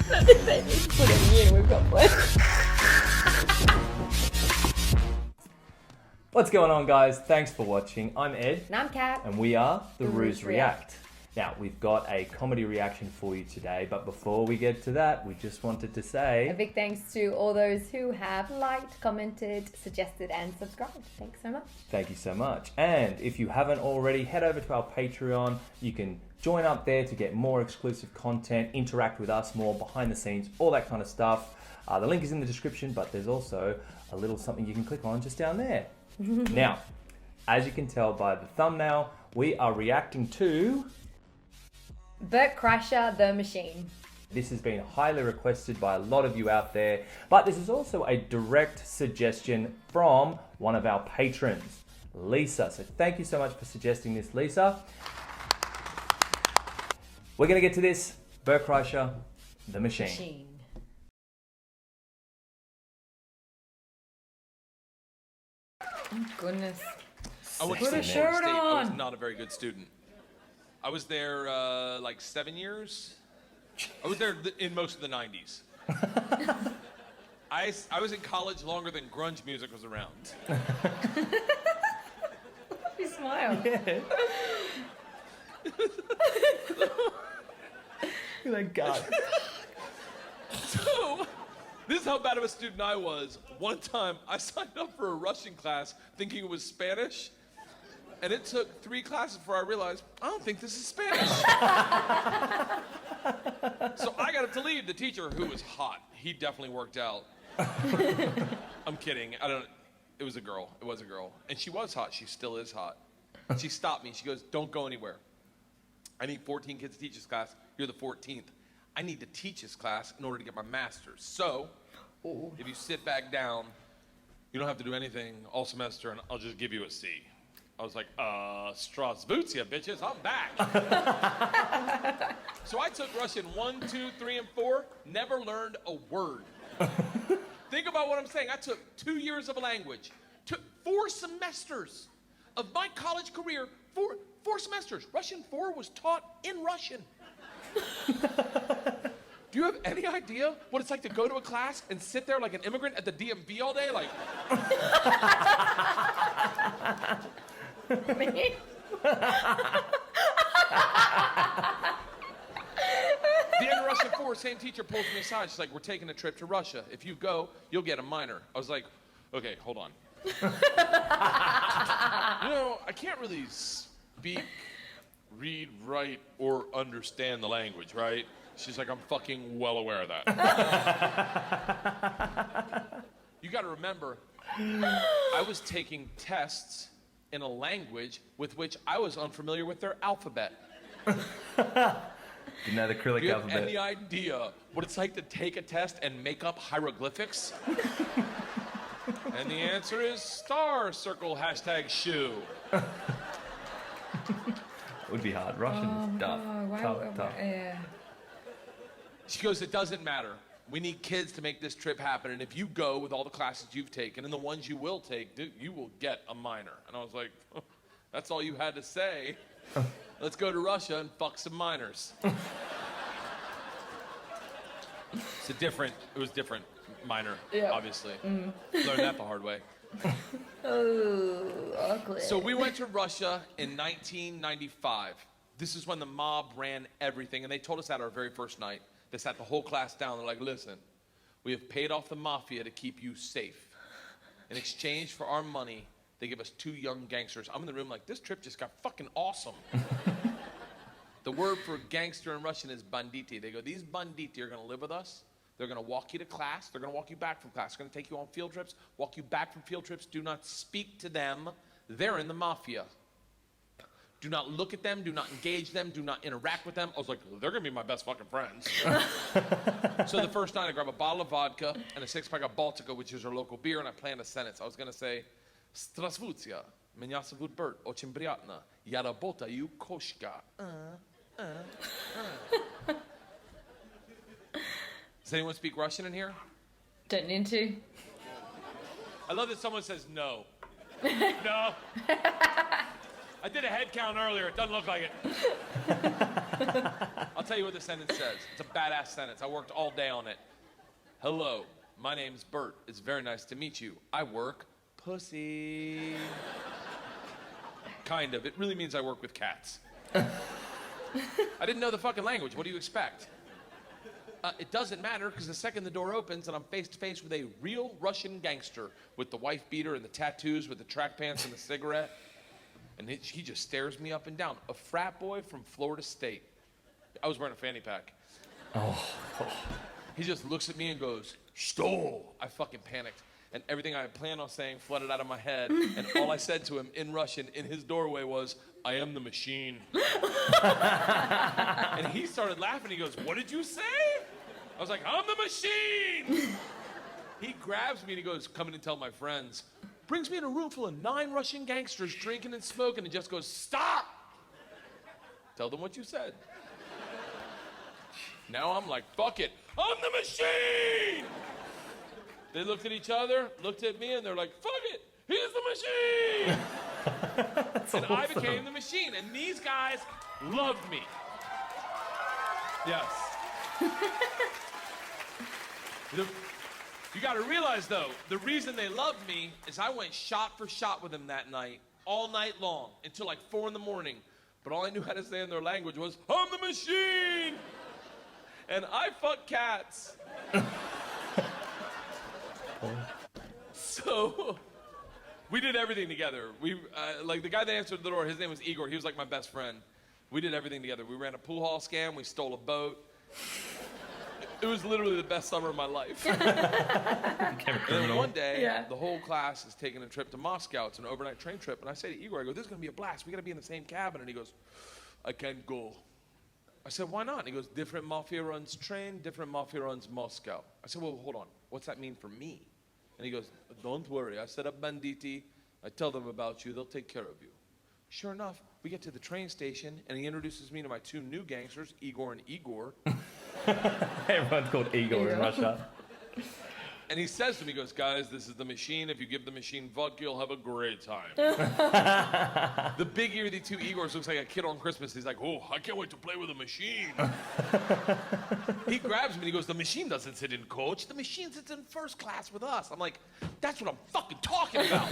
They need to put it in. We've got plenty. What's going on, guys? Thanks for watching. I'm Ed. And I'm Kat. And we are The Ruse Ruse React. Now, we've got a comedy reaction for you today, but before we get to that, we just wanted to say... A big thanks to all those who have liked, commented, suggested and subscribed. Thanks so much. Thank you so much. And if you haven't already, head over to our Patreon. You can join up there to get more exclusive content, interact with us more, behind the scenes, all that kind of stuff. The link is in the description, but there's also a little something you can click on just down there. Now, as you can tell by the thumbnail, we are reacting to... Bert Kreischer, The Machine. This has been highly requested by a lot of you out there, but this is also a direct suggestion from one of our patrons, Lisa. So thank you so much for suggesting this, Lisa. We're going to get to this. Bert Kreischer, The Machine. Oh, goodness. I went Put to a Florida shirt State. I was on. not a very good student. I was there like 7 years. I was there in most of the 90s. I was in college longer than grunge music was around. You smile. Yeah. You're like, God. So, this is how bad of a student I was. One time, I signed up for a Russian class thinking it was Spanish. And it took 3 classes before I realized, I don't think this is Spanish. So I got up to leave. The teacher, who was hot, he definitely worked out. I'm kidding. It was a girl. It was a girl. And she was hot. She still is hot. She stopped me. She goes, don't go anywhere. I need 14 kids to teach this class. You're the 14th. I need to teach this class in order to get my master's. So, if you sit back down, you don't have to do anything all semester, and I'll just give you a C. I was like, Strasvutia, bitches, I'm back. So I took Russian 1, 2, 3, and 4, never learned a word. Think about what I'm saying. I took 2 years of a language, took 4 semesters of my college career, 4 semesters. Russian 4 was taught in Russian. Do you have any idea what it's like to go to a class and sit there like an immigrant at the DMV all day? Like... Me? The end of Russian 4, same teacher pulls me aside. She's like, we're taking a trip to Russia. If you go, you'll get a minor. I was like, okay, hold on. You know, I can't really speak, read, write, or understand the language, right? She's like, I'm fucking well aware of that. You gotta remember, I was taking tests in a language with which I was unfamiliar with their alphabet. Didn't have the Cyrillic Do you have alphabet. any idea what it's like to take a test and make up hieroglyphics? And the answer is star, circle, hashtag shoe. It would be hard. Russian is tough. Tough. Yeah. She goes, it doesn't matter. We need kids to make this trip happen, and if you go with all the classes you've taken and the ones you will take, dude, you will get a minor. And I was like, oh, that's all you had to say. Let's go to Russia and fuck some minors. It was different minor, Yeah. obviously. Learned that the hard way. Oh, awkward. So we went to Russia in 1995. This is when the mob ran everything, and they told us that our very first night. They sat the whole class down. They're like, listen, we have paid off the mafia to keep you safe. In exchange for our money, they give us 2 young gangsters. I'm in the room like, this trip just got fucking awesome. The word for gangster in Russian is banditi. They go, these banditi are going to live with us. They're going to walk you to class. They're going to walk you back from class. They're going to take you on field trips, walk you back from field trips. Do not speak to them. They're in the mafia. Do not look at them. Do not engage them. Do not interact with them. I was like, they're going to be my best fucking friends. So the first night, I grab a bottle of vodka and a 6-pack of Baltica, which is our local beer, and I planned a sentence. I was going to say, Strasvutia, меня зовут Bert, очень приятно. Я работаю кошка. Does anyone speak Russian in here? Don't need to. I love that someone says no. No. I did a head count earlier. It doesn't look like it. I'll tell you what the sentence says. It's a badass sentence. I worked all day on it. Hello, my name's Bert. It's very nice to meet you. I work pussy. Kind of. It really means I work with cats. I didn't know the fucking language. What do you expect? It doesn't matter, because the second the door opens and I'm face to face with a real Russian gangster with the wife beater and the tattoos with the track pants and the cigarette, and he just stares me up and down. A frat boy from Florida State. I was wearing a fanny pack. Oh. He just looks at me and goes, "Stole." I fucking panicked. And everything I had planned on saying flooded out of my head. And all I said to him in Russian in his doorway was, "I am the machine." And he started laughing. He goes, "What did you say?" I was like, "I'm the machine." He grabs me and he goes, "Come in and tell my friends." Brings me in a room full of 9 Russian gangsters drinking and smoking and just goes, "Stop. Tell them what you said." Now I'm like, fuck it. I'm the machine. They looked at each other, looked at me, and they're like, fuck it. He's the machine. And awesome. I became the machine. And these guys loved me. Yes. You got to realize, though, the reason they loved me is I went shot for shot with them that night, all night long, until like 4 in the morning. But all I knew how to say in their language was, "I'm the machine." And I fuck cats. So we did everything together. We like the guy that answered the door, his name was Igor. He was like my best friend. We did everything together. We ran a pool hall scam. We stole a boat. It was literally the best summer of my life. And then one day, the whole class is taking a trip to Moscow. It's an overnight train trip. And I say to Igor, I go, "This is going to be a blast. We got to be in the same cabin." And he goes, "I can't go." I said, "Why not?" And he goes, "Different mafia runs train, different mafia runs Moscow." I said, "Well, hold on. What's that mean for me?" And he goes, "Don't worry. I set up banditti. I tell them about you. They'll take care of you." Sure enough, we get to the train station, and he introduces me to my 2 new gangsters, Igor and Igor. Everyone's called Igor in Russia. And he says to me, he goes, "Guys, this is the machine. If you give the machine vodka, you'll have a great time." The big ear-y 2 Igors looks like a kid on Christmas. He's like, "Oh, I can't wait to play with a machine." He grabs me and he goes, "The machine doesn't sit in coach. The machine sits in first class with us." I'm like, "That's what I'm fucking talking about."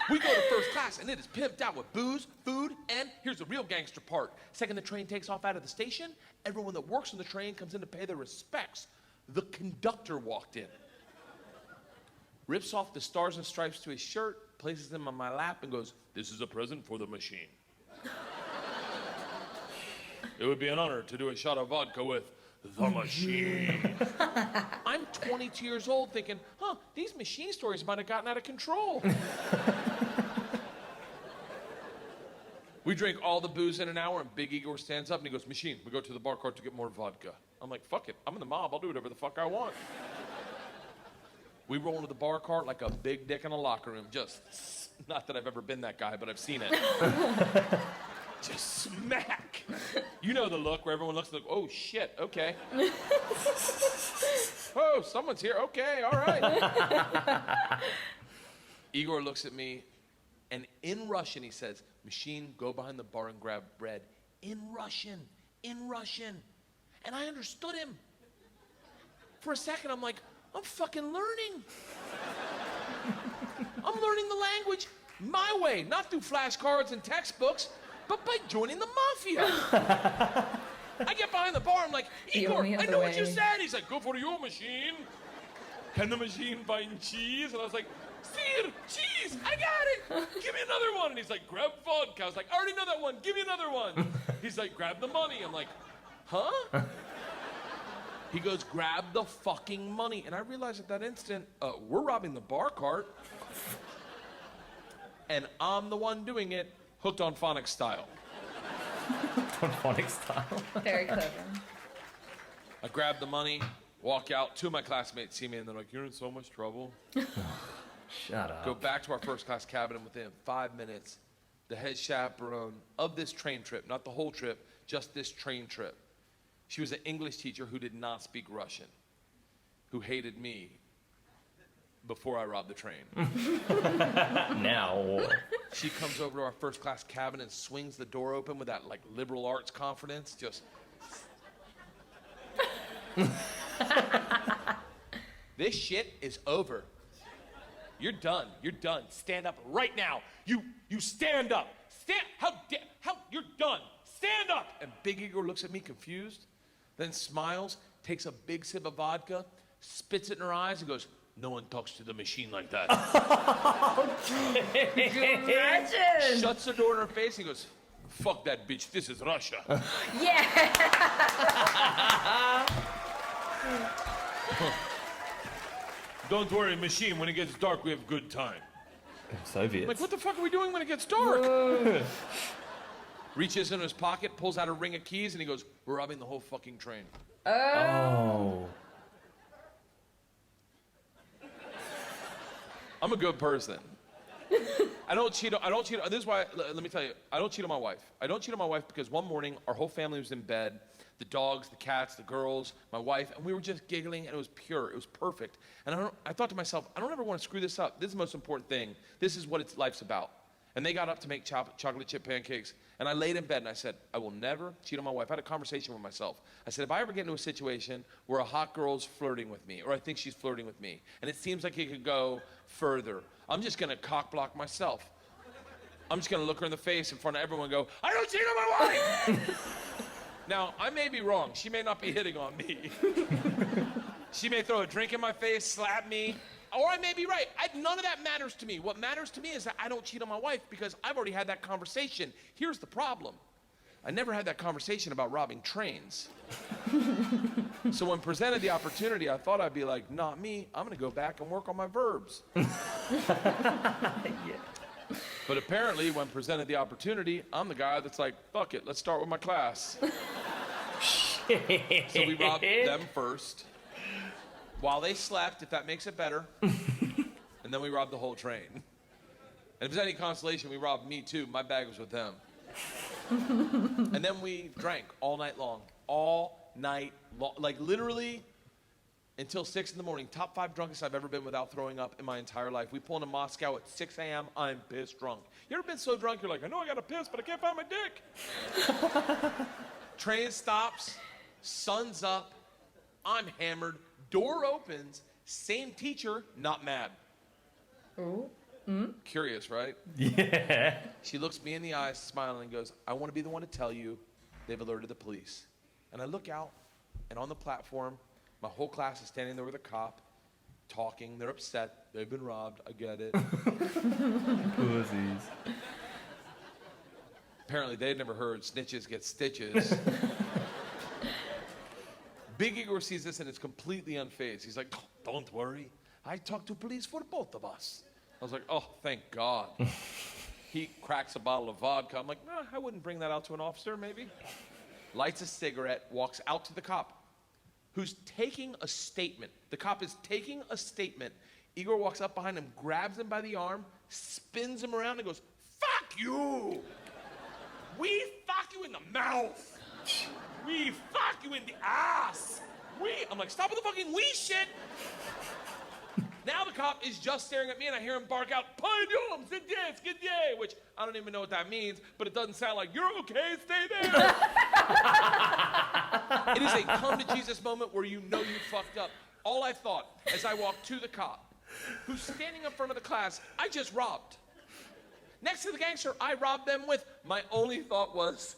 We go to first class and it is pimped out with booze, food, and here's the real gangster part. Second the train takes off out of the station, everyone that works on the train comes in to pay their respects. The conductor walked in, rips off the stars and stripes to his shirt, places them on my lap, and goes, "This is a present for the machine. It would be an honor to do a shot of vodka with the machine." I'm 22 years old thinking, these machine stories might have gotten out of control. We drink all the booze in an hour, and Big Igor stands up and he goes, "Machine, we go to the bar cart to get more vodka." I'm like, fuck it. I'm in the mob. I'll do whatever the fuck I want. We roll into the bar cart like a big dick in a locker room. Just, not that I've ever been that guy, but I've seen it. Just smack. You know the look where everyone looks like, "Oh, shit, okay." "Oh, someone's here. Okay, all right." Igor looks at me, and in Russian he says, "Machine, go behind the bar and grab bread." In Russian. And I understood him. For a second, I'm like, I'm fucking learning. I'm learning the language my way, not through flashcards and textbooks, but by joining the mafia. I get behind the bar, I'm like, "Igor, I know what you said." He's like, "Go for your machine. Can the machine find cheese?" And I was like, "Sir, cheese, I got it. Give me another one." And he's like, "Grab vodka." I was like, "I already know that one. Give me another one." He's like, "Grab the money." I'm like, "Huh?" He goes, "Grab the fucking money." And I realized at that instant, we're robbing the bar cart. And I'm the one doing it, hooked on phonics style. Hooked on phonics style. Very clever. I grab the money, walk out. 2 of my classmates see me and they're like, "You're in so much trouble." Shut up. Go back to our first class cabin, and within 5 minutes, the head chaperone of this train trip, not the whole trip, just this train trip. She was an English teacher who did not speak Russian, who hated me before I robbed the train. Now. She comes over to our first class cabin and swings the door open with that like liberal arts confidence. Just. This shit is over. You're done. You're done. Stand up right now. You stand up. How you're done. Stand up. And Big Igor looks at me confused, then smiles, takes a big sip of vodka, spits it in her eyes, and goes, "No one talks to the machine like that." Imagine. Shuts the door in her face and goes, "Fuck that bitch. This is Russia." Yeah. Don't worry, machine. When it gets dark, we have a good time. Soviets. Like, what the fuck are we doing when it gets dark? Reaches in his pocket, pulls out a ring of keys, and he goes, "We're robbing the whole fucking train." Oh. I'm a good person. I don't cheat. This is why. Let me tell you. I don't cheat on my wife. I don't cheat on my wife because one morning our whole family was in bed. The dogs, the cats, the girls, my wife, and we were just giggling, and it was pure. It was perfect. And I thought to myself, I don't ever want to screw this up. This is the most important thing. This is what life's about. And they got up to make chocolate chip pancakes, and I laid in bed and I said, I will never cheat on my wife. I had a conversation with myself. I said, if I ever get into a situation where a hot girl's flirting with me, or I think she's flirting with me, and it seems like it could go further, I'm just gonna cock block myself. I'm just gonna look her in the face in front of everyone and go, I don't cheat on my wife! Now, I may be wrong. She may not be hitting on me. She may throw a drink in my face, slap me, or I may be right. None of that matters to me. What matters to me is that I don't cheat on my wife because I've already had that conversation. Here's the problem. I never had that conversation about robbing trains. So when presented the opportunity, I thought I'd be like, not me. I'm going to go back and work on my verbs. Yeah. But apparently, when presented the opportunity, I'm the guy that's like, fuck it, let's start with my class. So we robbed them first, while they slept, if that makes it better, and then we robbed the whole train. And if it's any consolation, we robbed me too. My bag was with them. And then we drank all night long. Like literally until 6 in the morning. Top 5 drunkest I've ever been without throwing up in my entire life. We pull into Moscow at 6 a.m. I'm pissed drunk. You ever been so drunk you're like, I know I gotta piss, but I can't find my dick? Train stops, sun's up, I'm hammered, door opens, same teacher, not mad. Oh. Curious, right? Yeah. She looks me in the eyes, smiling, and goes, I want to be the one to tell you they've alerted the police. And I look out, and on the platform, my whole class is standing there with a cop, talking. They're upset. They've been robbed. I get it. Pussies. Apparently, they'd never heard snitches get stitches. Big Igor sees this, and it's completely unfazed. He's like, oh, don't worry. I talked to police for both of us. I was like, oh, thank God. He cracks a bottle of vodka. I'm like, nah, I wouldn't bring that out to an officer, maybe. Lights a cigarette, walks out to the cop, who's taking a statement. The cop is taking a statement. Igor walks up behind him, grabs him by the arm, spins him around, and goes, fuck you! We fuck you in the mouth! We fuck you in the ass! I'm like, stop with the fucking we shit! Now the cop is just staring at me, and I hear him bark out, "Pardon, skidye," which I don't even know what that means, but it doesn't sound like, you're okay, stay there. It is a come to Jesus moment where you know you fucked up. All I thought as I walked to the cop, who's standing in front of the class, I just robbed. Next to the gangster I robbed them with, my only thought was,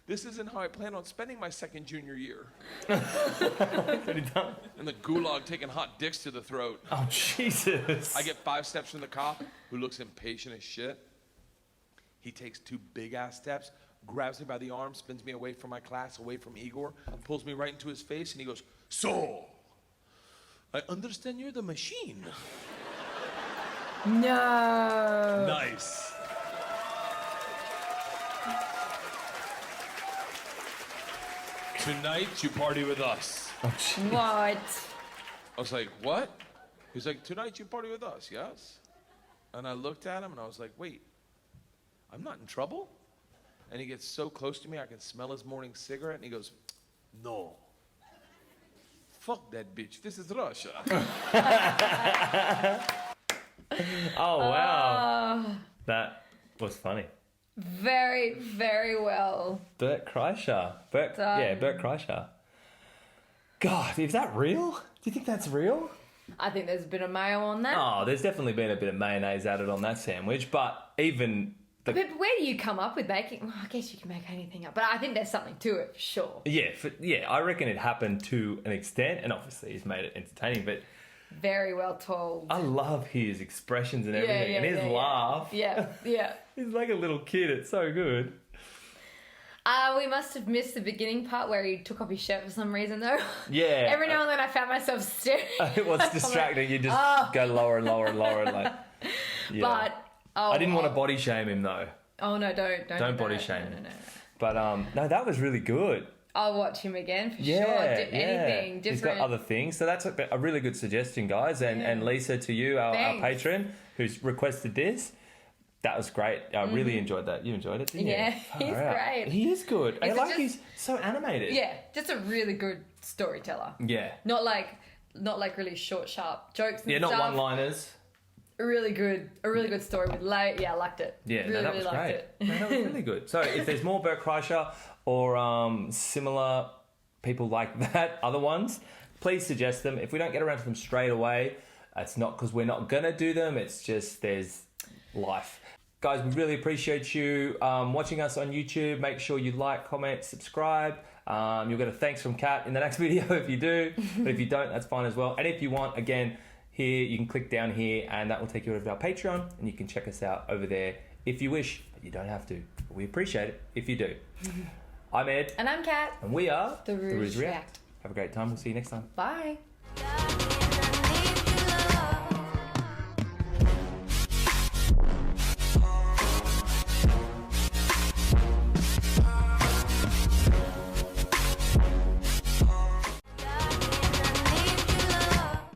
this isn't how I plan on spending my second junior year. Pretty dumb. And the gulag taking hot dicks to the throat. Oh, Jesus. I get 5 steps from the cop, who looks impatient as shit. He takes 2 big-ass steps, grabs me by the arm, spins me away from my class, away from Igor, pulls me right into his face, and he goes, so, I understand you're the machine. No. Nice. Tonight, you party with us. Oh, geez. What? I was like, what? He's like, tonight you party with us, yes? And I looked at him and I was like, wait, I'm not in trouble? And he gets so close to me, I can smell his morning cigarette, and he goes, no. Fuck that bitch, this is Russia. Oh, wow. That Was funny. Very, very well. Bert Kreischer. Bert Kreischer. God, is that real? Do you think that's real? I think there's a bit of mayo on that. Oh, there's definitely been a bit of mayonnaise added on that sandwich, but even But where do you come up with making... Well, I guess you can make anything up, but I think there's something to it, for sure. Yeah, I reckon it happened to an extent, and obviously he's made it entertaining, but... Very well told. I love his expressions and everything, and his laugh. Yeah. He's like a little kid, it's so good. We must have missed the beginning part where he took off his shirt for some reason, though. Yeah. Every now and then I found myself staring. It was distracting. You just go lower and lower and lower. And like, yeah. But... I didn't want to body shame him, though. Oh, no, don't body shame him. No. But, no, that was really good. I'll watch him again for sure. Anything different. He's got other things. So that's a really good suggestion, guys. And Lisa, to you, our patron, who's requested this. That was great. I really enjoyed that. You enjoyed it, didn't you? Yeah, he's great. He is good. He's so animated. Yeah, just a really good storyteller. Yeah. Not like really short, sharp jokes and stuff. Not one-liners. A really good story with I liked it. Yeah, really, that was really great. It. No, that was really good. So if there's more Bert Kreischer or similar people like that, other ones, please suggest them. If we don't get around to them straight away, it's not because we're not going to do them. It's just there's life. Guys, we really appreciate you watching us on YouTube. Make sure you like, comment, subscribe. You'll get a thanks from Kat in the next video if you do. But if you don't, that's fine as well. And if you want, again, here, you can click down here and that will take you over to our Patreon and you can check us out over there if you wish, but you don't have to. We appreciate it if you do. I'm Ed. And I'm Kat. And we are The Rouge React. Have a great time. We'll see you next time. Bye.